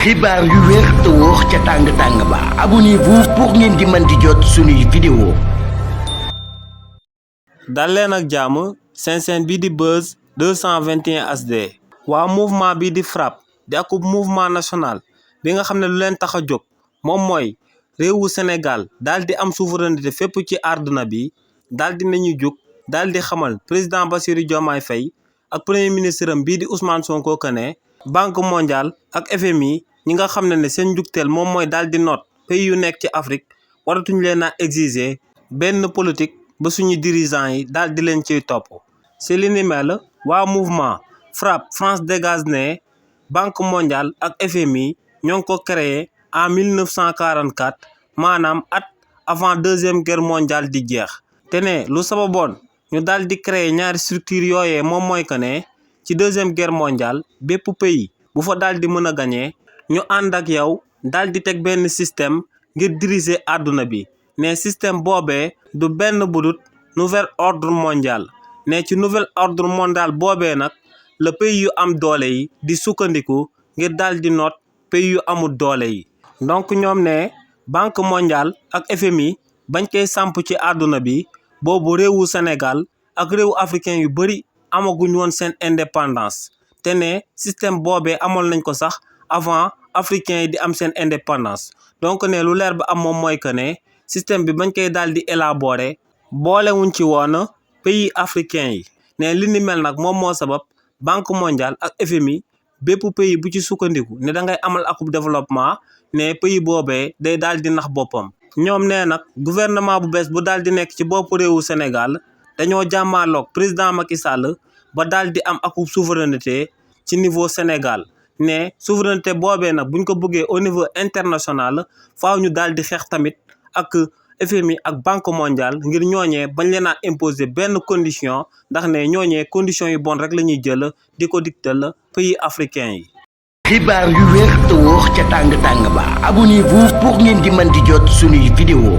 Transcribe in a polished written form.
xibaar yu wér te wóor ca tàng ba abonnez-vous pour ngeen di mën di jot suñuy vidéo. dal leen ak jàmm seen chaîne bii di Buzz 221 HD. waa mouvement bii di FRAPP di akub mouvement national bi nga xam ne lu leen tax a jóg moom mooy réewu Sénégal daal di am souveraineté fépp ci àdduna bi daal di nañu jóg daal di xamal président Bassirou Diomaye Faye ak premier ministre am bii di Ousmane Sonko que ne banque mondiale ak FMI ñi nga xam ne seen njugteel moom mooy daal di noot pays yu nekk ci Afrique waratuñ leen a exiger benn politique ba suñu dirigeants yi daal di leen ciy topp. si li ni mel waa mouvement FRAPP France Dégage ne banque mondiale ak FMI ñoo ngi ko créé en 1944 maanaam at avant deuxième guerre mondiale di jeex. te ne lu sababoon ñu daal di créer ñaari structure yooyee moom mooy que ne ci deuxième guerre mondiale bépp pays bu fa daal di mën a gañee ñu ànd ak yow daal di teg benn système ngir diriger àdduna bi ne système boobee du benn budut nouvel ordre mondial ne ci nouvel ordre mondial boobee nag la pays yu am doole yi di sukkandiku ngir daal di noot pays yu amul doole yi. donc ñoom ne banque mondiale ak FMI bañ koy samp ci àdduna bi boobu réewu Sénégal ak réewu africain yu bëri amaguñ woon seen indépendance te ne système boobee amoon nañ ko sax avant africains yi di am seen indépendance. donc ne lu leer ba am moom mooy que ne système bi bañ koy daal di élaborer boolewuñ ci woon pays africains yi ne li ni mel nag moom moo sabab banque mondiale ak FMI bépp pays bu ci sukkandiku ne da ngay amal akub développement ne pays boobee day daal di nax boppam. ñoom nee nag gouvernement bu bees bu daal di nekk ci bopp réewu Sénégal dañoo jàmmaarloog président Macky Sall ba daal di am akub souveraineté ci niveau Sénégal ne souveraineté boobee nag buñ ko bëggee au niveau international faaw ñu daal di xeex tamit ak FMI ak banque mondiale ngir ñooñee bañ leen a imposer benn condition ndax ne ñooñee condition yu bon rek la ñuy jël di ko dictal pays africains yi. xibaar yu wér te wóor ca tàng ba abonnez-vous pour ngeen di mën di jot suñuy vidéo.